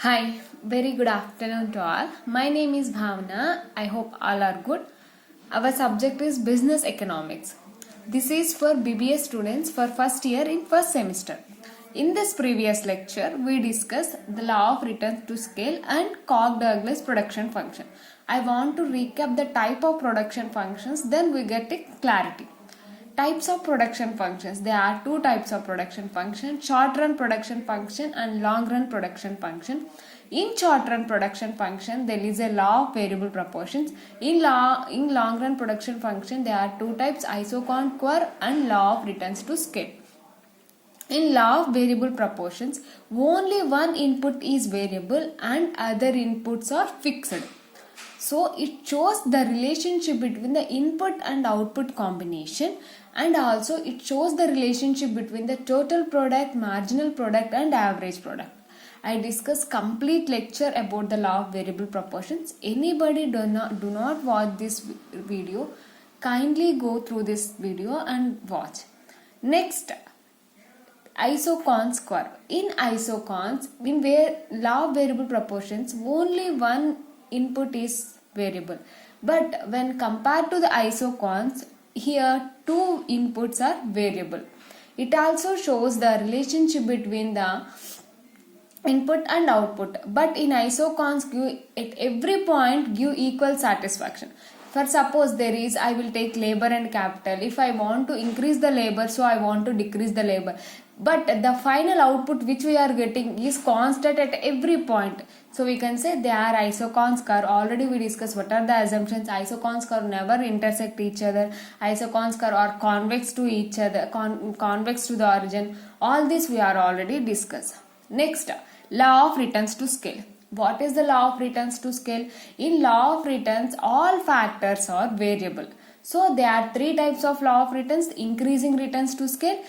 Hi, very good afternoon to all. My name is Bhavna. I hope all are good. Our subject is business economics. This is for BBA students for first year in first semester. In this previous lecture, we discussed the law of returns to scale and Cobb-Douglas production function. I want to recap the type of production functions, then we get a clarity. Types of production functions. There are two types of production function: short run production function and long run production function. In short run production function, there is a law of variable proportions. In long run production function, there are two types: isocon curve and law of returns to scale. In law of variable proportions, only one input is variable and other inputs are fixed. So it shows the relationship between the input and output combination, and also it shows the relationship between the total product, marginal product and average product. I discussed complete lecture about the law of variable proportions. Anybody do not watch this video, kindly go through this video and watch. Next, isocons curve. In isocons, in where law of variable proportions, only one input is variable, but when compared to the isocons, here two inputs are variable. It also shows the relationship between the input and output, but in isocons give at every point give equal satisfaction. For suppose there is, I will take labor and capital. If I want to increase the labor, so I want to decrease the labor, but the final output which we are getting is constant at every point. So we can say they are isocons curve. Already we discussed what are the assumptions. Isocons curve never intersect each other. Isocons curve are convex to each other, convex to the origin. All this we are already discussed. Next, law of returns to scale. What is the law of returns to scale? In law of returns, all factors are variable. So there are three types of law of returns: increasing returns to scale,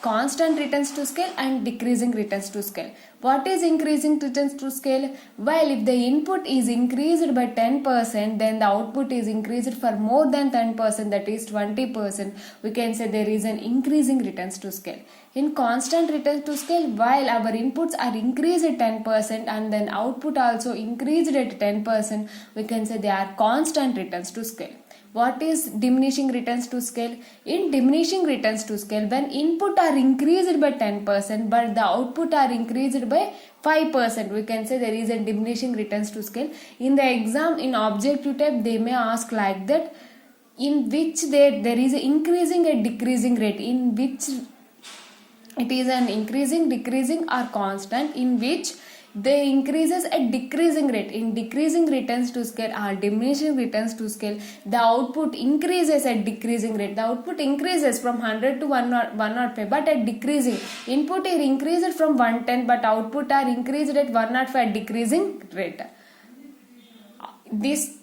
constant returns to scale and decreasing returns to scale. What is increasing returns to scale? Well, if the input is increased by 10%, then the output is increased for more than 10%, that is 20%. We can say there is an increasing returns to scale. In constant returns to scale, while our inputs are increased at 10% and then output also increased at 10%, we can say they are constant returns to scale. What is diminishing returns to scale? In diminishing returns to scale, when input are increased by 10% but the output are increased by 5%, we can say there is a diminishing returns to scale. In the exam, in objective type, they may ask like that, in which there is an increasing and decreasing rate, in which it is an increasing, decreasing or constant, in which they increases at decreasing rate. In decreasing returns to scale or diminishing returns to scale, the output increases at decreasing rate. The output increases from 100 to 105, but at decreasing. Input is increased from 110, but output are increased at 105 at decreasing rate. This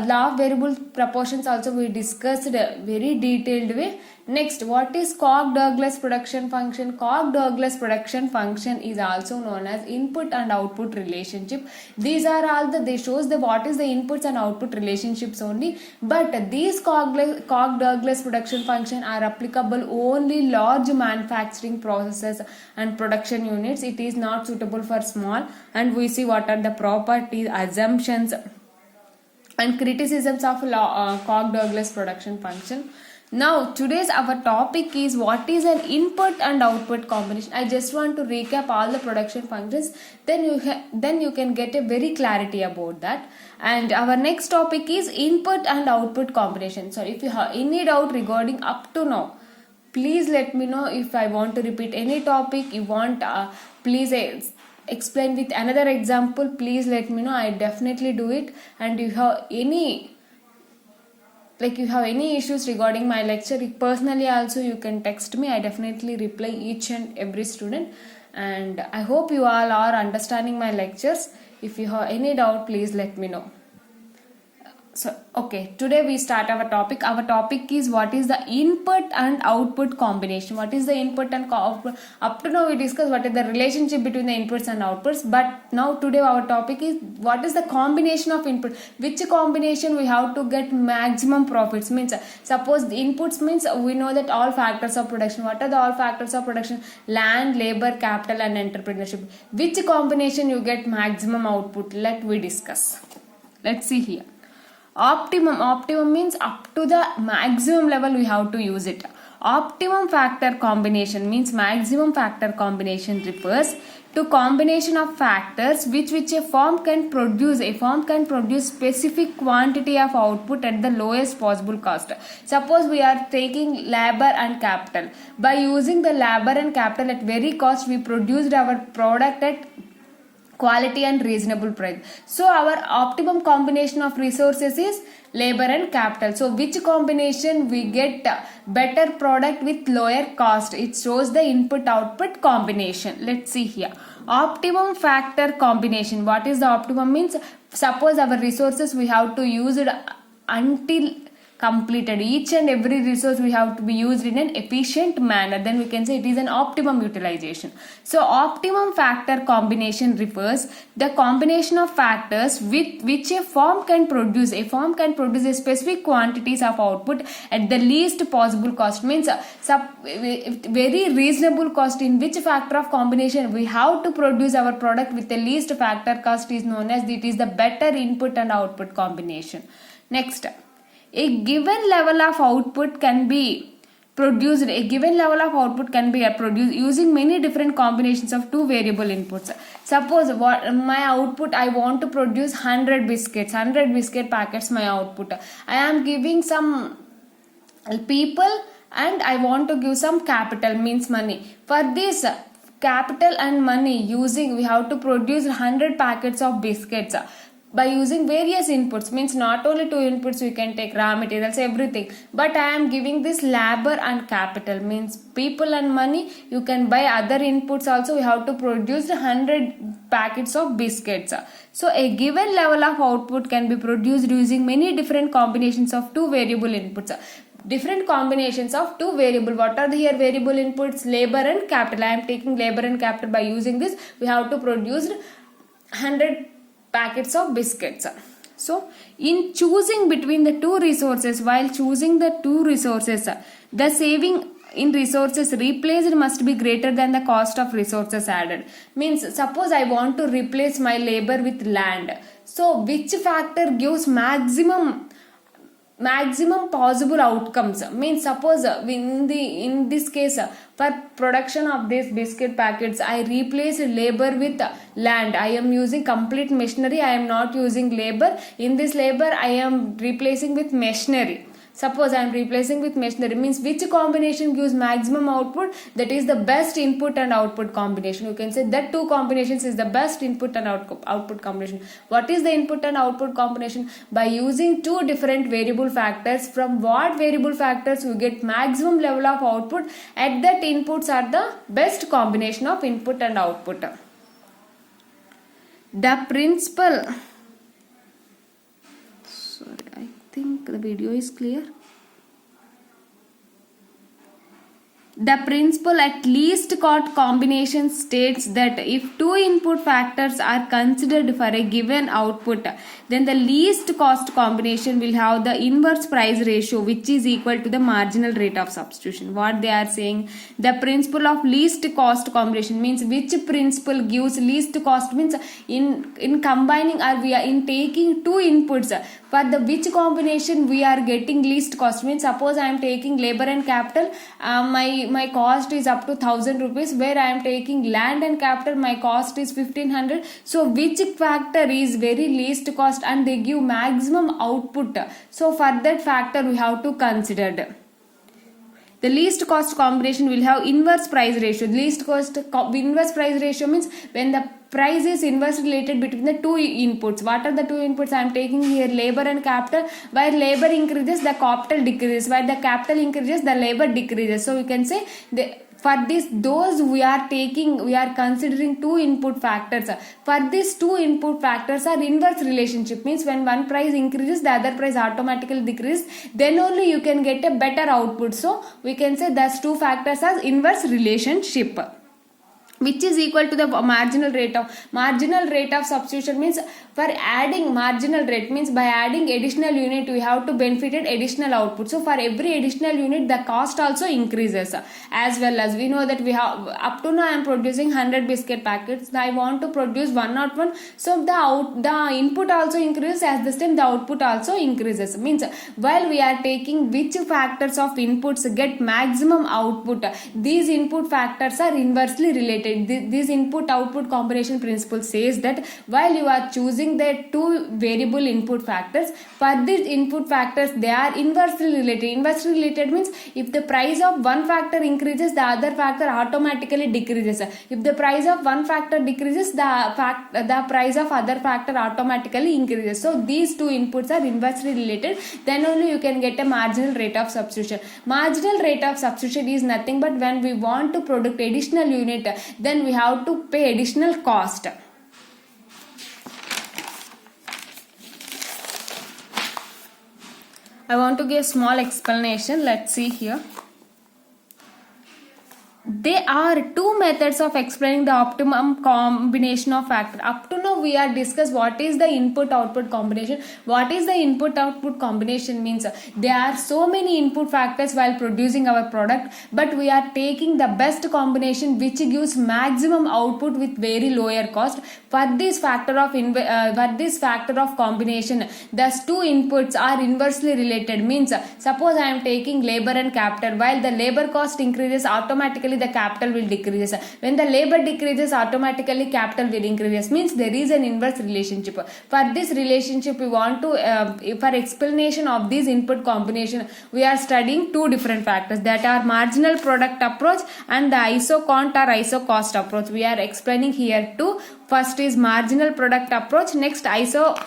law of variable proportions also we discussed very detailed way. Next, what is Cobb-Douglas production function? Cobb-Douglas production function is also known as input and output relationship. These are all they shows the what is the inputs and output relationships only, but these Cobb-Douglas production function are applicable only large manufacturing processes and production units. It is not suitable for small, and we see what are the properties, assumptions and criticisms of Cobb-Douglas production function. Now today's our topic is what is an input and output combination. I just want to recap all the production functions, then you can get a very clarity about that. And our next topic is input and output combination. So if you have any doubt regarding up to now, please let me know. If I want to repeat any topic you want, please explain with another example, please let me know. I definitely do it. And you have any issues regarding my lecture, personally also you can text me. I definitely reply each and every student, and I hope you all are understanding my lectures. If you have any doubt, please let me know. So, okay, today we start our topic. Our topic is what is the input and output combination. What is the input and output? Up to now we discussed what is the relationship between the inputs and outputs. But now today our topic is what is the combination of input. Which combination we have to get maximum profits. Means suppose the inputs means we know that all factors of production. What are the all factors of production? Land, labor, capital and entrepreneurship. Which combination you get maximum output? Let we discuss. Let's see here. Optimum means up to the maximum level we have to use it. Optimum factor combination means maximum factor combination refers to combination of factors which a firm can produce. A firm can produce specific quantity of output at the lowest possible cost. Suppose we are taking labor and capital. By using the labor and capital at very cost, we produced our product at quality and reasonable price. So our optimum combination of resources is labor and capital. So which combination we get better product with lower cost? It shows the input output combination. Let's see here. Optimum factor combination. What is the optimum means? Suppose our resources we have to use it until completed. Each and every resource we have to be used in an efficient manner. Then we can say it is an optimum utilization. So optimum factor combination refers the combination of factors with which a firm can produce. A firm can produce a specific quantities of output at the least possible cost. Means very reasonable cost. In which factor of combination we have to produce our product with the least factor cost is known as it is the better input and output combination. Next, a given level of output can be produced. A given level of output can be produced using many different combinations of two variable inputs. Suppose my output, I want to produce 100 biscuits, 100 biscuit packets my output. I am giving some people and I want to give some capital, means money. For this capital and money using, we have to produce 100 packets of biscuits. By using various inputs, means not only two inputs, we can take raw materials, everything, but I am giving this labor and capital, means people and money. You can buy other inputs also. We have to produce 100 packets of biscuits. So a given level of output can be produced using many different combinations of two variable inputs. Different combinations of two variable. What are the here variable inputs? Labor and capital. I am taking labor and capital. By using this, we have to produce 100 packets of biscuits. So in choosing between the two resources, while choosing the two resources, the saving in resources replaced must be greater than the cost of resources added. Means suppose I want to replace my labor with land. So which factor gives maximum possible outcomes? Means suppose in this case for production of these biscuit packets, I replace labor with land. I am using complete machinery. I am not using labor. In this labor I am replacing with machinery. Suppose I am replacing with machinery, means which combination gives maximum output? That is the best input and output combination. You can say that two combinations is the best input and output combination. What is the input and output combination? By using two different variable factors, from what variable factors we get maximum level of output, at that inputs are the best combination of input and output. The principle, I think the video is clear. The principle at least cost combination states that if two input factors are considered for a given output, then the least cost combination will have the inverse price ratio, which is equal to the marginal rate of substitution. What they are saying, the principle of least cost combination means which principle gives least cost, means in combining or we are in taking two inputs, for the which combination we are getting least cost. Means suppose I am taking labor and capital, my cost is up to 1000 rupees, where I am taking land and capital, my cost is 1500. So which factor is very least cost and they give maximum output? So for that factor we have to consider. The least cost combination will have inverse price ratio. Inverse price ratio means when the price is inversely related between the two inputs. What are the two inputs? I am taking here labor and capital. Where labor increases, the capital decreases. Where the capital increases, the labor decreases. So we can say For this, those we are considering two input factors. For these two input factors are inverse relationship, means when one price increases, the other price automatically decreases, then only you can get a better output. So we can say those two factors are inverse relationship, which is equal to the marginal rate of substitution. Means for adding marginal rate, means by adding additional unit we have to benefit additional output. So for every additional unit the cost also increases. As well as we know that we have up to now I am producing 100 biscuit packets, I want to produce 101, so the input also increases, as the same the output also increases. Means while we are taking which factors of inputs get maximum output, these input factors are inversely related. This input output combination principle says that while you are choosing the two variable input factors, for these input factors they are inversely related. Inversely related means if the price of one factor increases, the other factor automatically decreases. If the price of one factor decreases, the price of other factor automatically increases. So these two inputs are inversely related, then only you can get a marginal rate of substitution. Marginal rate of substitution is nothing but when we want to produce additional unit, then we have to pay additional cost. I want to give a small explanation. Let's see here. There are two methods of explaining the optimum combination of factors. Up to now we are discussed what is the input output combination. What is the input output combination means there are so many input factors while producing our product, but we are taking the best combination which gives maximum output with very lower cost. For this factor of combination, thus two inputs are inversely related. Means suppose I am taking labor and capital, while the labor cost increases, automatically the capital will decrease. When the labor decreases, automatically capital will increase. Means there is an inverse relationship. For this relationship we want to for explanation of this input combination, we are studying two different factors, that are marginal product approach and the ISO-quant or ISO-cost approach. We are explaining here too. First is marginal product approach, next ISO-quant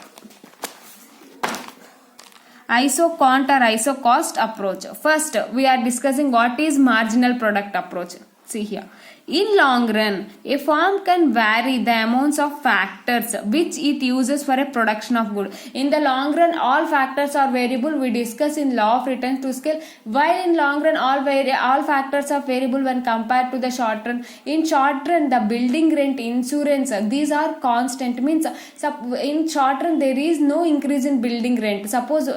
or ISO-cost approach. First we are discussing what is marginal product approach. See here. In long run, a firm can vary the amounts of factors which it uses for a production of good. In the long run, all factors are variable. We discuss in law of returns to scale. While in long run, all factors are variable when compared to the short run. In short run, the building rent, insurance, these are constant. Means in short run there is no increase in building rent. Suppose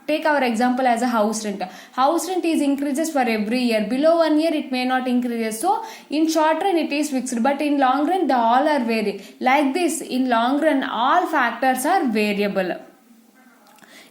take our example as a house rent. House rent is increases for every year. Below 1 year it may not increase. So in short run it is fixed, but in long run the all are vary. Like this, in long run all factors are variable.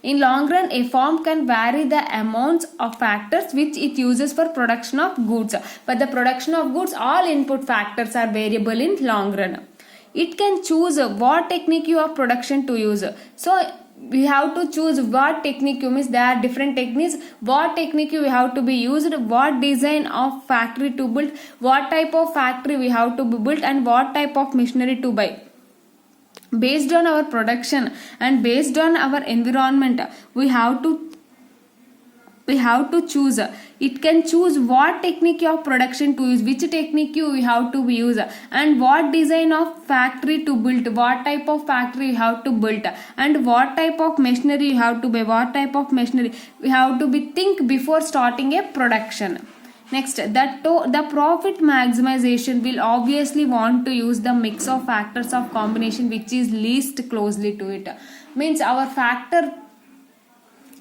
In long run, a firm can vary the amounts of factors which it uses for production of goods. For the production of goods, all input factors are variable in long run. It can choose what technique of production to use. So we have to choose what technique, means there are different techniques, what technique we have to be used, what design of factory to build, what type of factory we have to be built, and what type of machinery to buy. Based on our production and based on our environment, we have to choose. It can choose what technique of production to use, which technique we have to use, and what design of factory to build, what type of factory you have to build, and what type of machinery you have to buy, what type of machinery we have to be think before starting a production. Next, the profit maximization will obviously want to use the mix of factors of combination which is least closely to it. Means our factor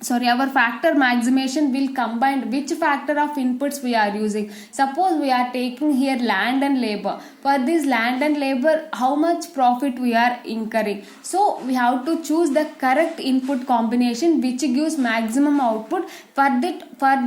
maximization will combine which factor of inputs we are using. Suppose we are taking here land and labor. For this land and labor, how much profit we are incurring. So we have to choose the correct input combination which gives maximum output. For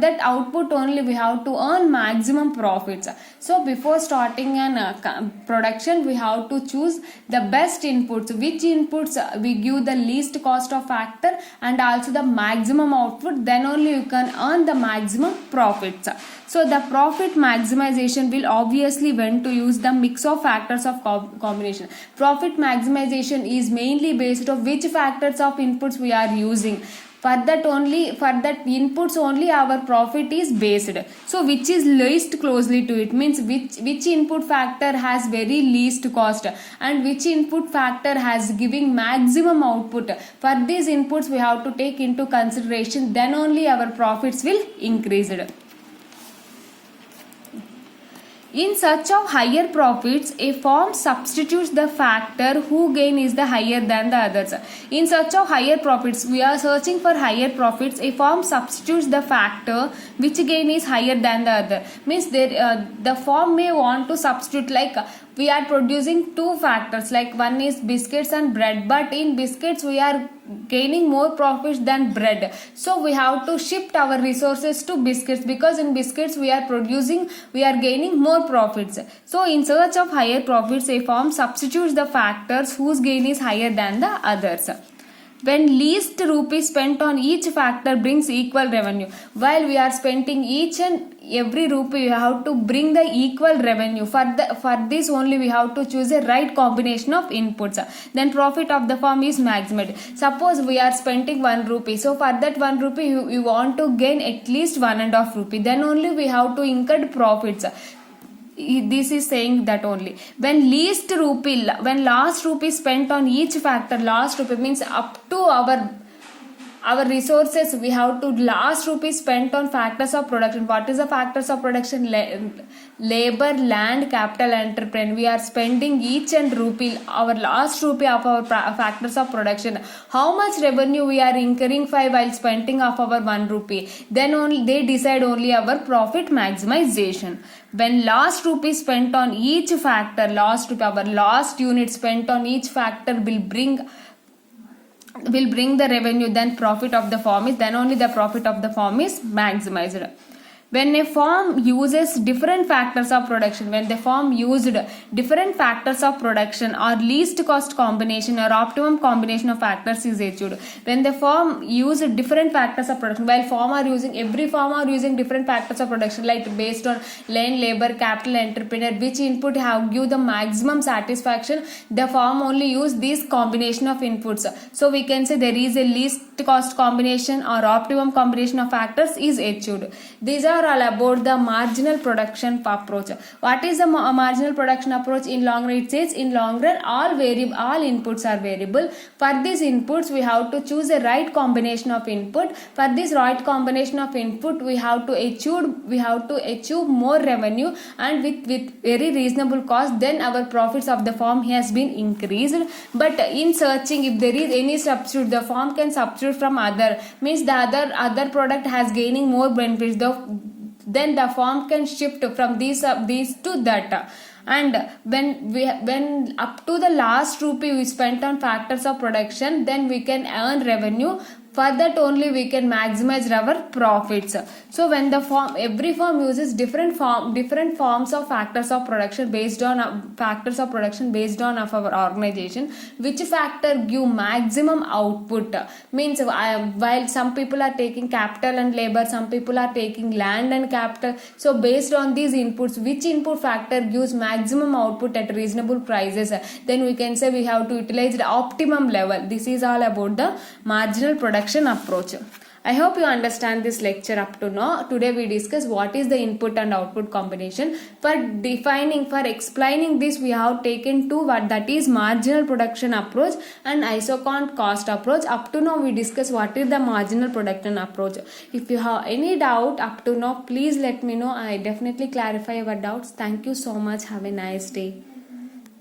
that output only we have to earn maximum profits. So before starting an production, we have to choose the best inputs. Which inputs we give the least cost of factor and also the maximum output, then only you can earn the maximum profits. So the profit maximization will obviously want to use the mix of factors of combination. Profit maximization is mainly based on which factors of inputs we are using. For that inputs only our profit is based. So which is least closely to it, means which input factor has very least cost and which input factor has giving maximum output. For these inputs we have to take into consideration, then only our profits will increase. In search of higher profits, a firm substitutes the factor whose gain is the higher than the others. In search of higher profits, we are searching for higher profits. A firm substitutes the factor which gain is higher than the other. Means the firm may want to substitute, like we are producing two factors, like one is biscuits and bread, but in biscuits we are gaining more profits than bread, so we have to shift our resources to biscuits, because in biscuits we are gaining more profits. So in search of higher profits, a firm substitutes the factors whose gain is higher than the others. When least rupees spent on each factor brings equal revenue. While we are spending each and every rupee, we have to bring the equal revenue. For this only we have to choose a right combination of inputs. Then profit of the firm is maximized. Suppose we are spending 1 rupee. So for that 1 rupee you want to gain at least 1.5 rupee. Then only we have to incur profits. This is saying that only when last rupee spent on each factor, last rupee means up to our resources, we have to last rupee spent on factors of production. What is the factors of production? Labor, land, capital, entrepreneur. We are spending each and rupee, our last rupee of our factors of production. How much revenue we are incurring while spending of our 1 rupee? Then only they decide only our profit maximization. When last rupee spent on each factor, our last unit spent on each factor will bring the revenue, then profit of the firm is, then only the profit of the firm is maximized. When a firm uses different factors of production, when the firm used different factors of production or least cost combination or optimum combination of factors is achieved. When the firm used different factors of production, while every firm are using different factors of production, like based on land, labor, capital, entrepreneur, which input have give the maximum satisfaction, the firm only use this combination of inputs. So we can say there is a least cost combination or optimum combination of factors is achieved. These are all about the marginal production approach. What is the marginal production approach? In long run, it says in long run all inputs are variable. For these inputs we have to choose a right combination of input. For this right combination of input we have to achieve more revenue and with very reasonable cost, then our profits of the firm has been increased. But in searching, if there is any substitute, the firm can substitute from other, means the other product has gaining more benefits, then the firm can shift from these to that. And when up to the last rupee we spent on factors of production, then we can earn revenue. For that only we can maximize our profits. So when every firm uses different forms of factors of production based on of our organization, which factor give maximum output, means while some people are taking capital and labor, some people are taking land and capital. So based on these inputs, which input factor gives maximum output at reasonable prices, then we can say we have to utilize the optimum level. This is all about the marginal production approach. I hope you understand this lecture up to now. Today we discuss what is the input and output combination. For explaining this, we have taken two, that is marginal production approach and isocont cost approach. Up to now we discuss what is the marginal production approach. If you have any doubt up to now, please let me know. I definitely clarify your doubts. Thank you so much. Have a nice day.